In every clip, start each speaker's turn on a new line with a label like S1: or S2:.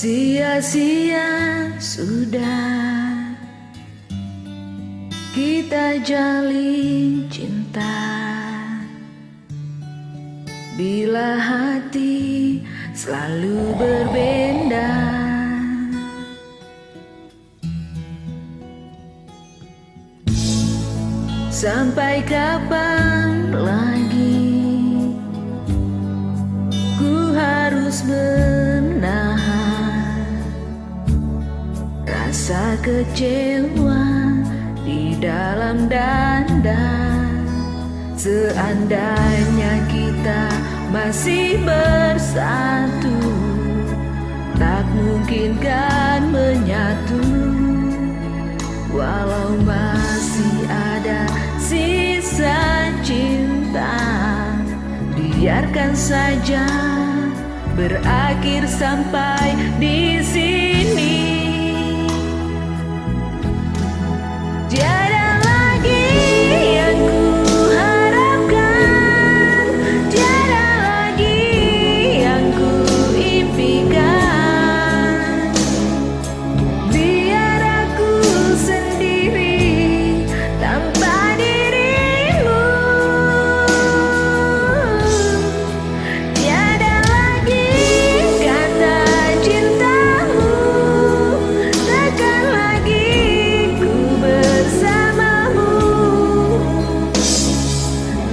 S1: Sia-sia sudah kita jalin cinta, bila hati selalu berbeda. Sampai kapan lagi ku harus menahan rasa kecewa di dalam dada. Seandainya kita masih bersatu, tak mungkin kan menyatu. Walau masih ada sisa cinta, biarkan saja berakhir sampai di sini. Tiada lagi yang ku harapkan, tiada lagi yang ku impikan. Biar aku sendiri tanpa dirimu. Tiada lagi kata cintamu, takkan lagi ku bersamamu.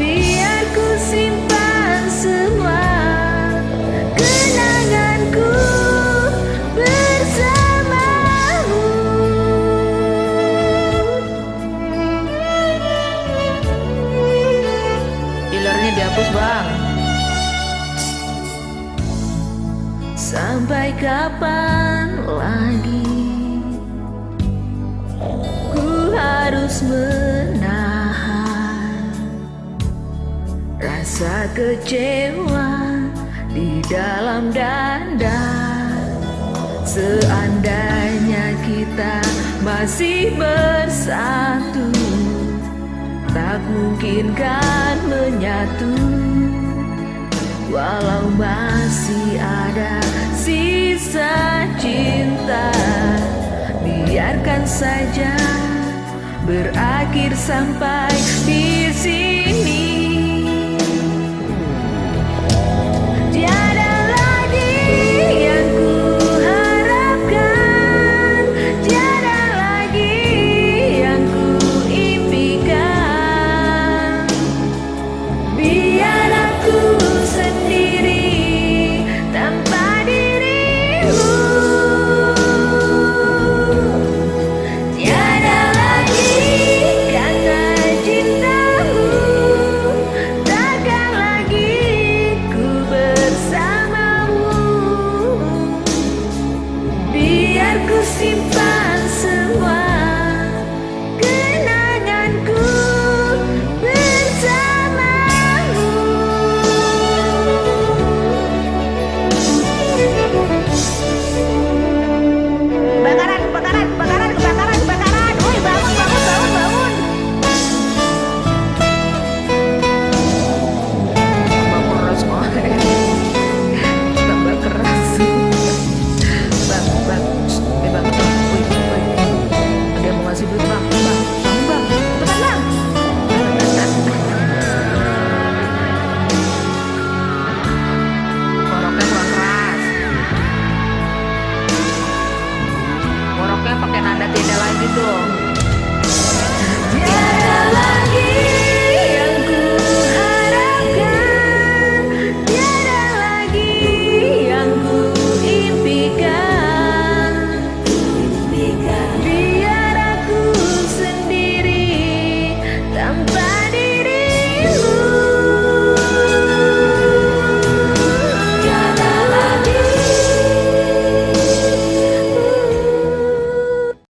S1: Biar ku simpan semua kenanganku bersamamu. Pilarnya dihapus, Bang. Sampai kapan lagi ku harus menahan rasa kecewa di dalam dada. Seandainya kita masih bersatu, tak mungkin kan menyatu. Walau masih ada sisa cinta, biarkan saja berakhir sampai di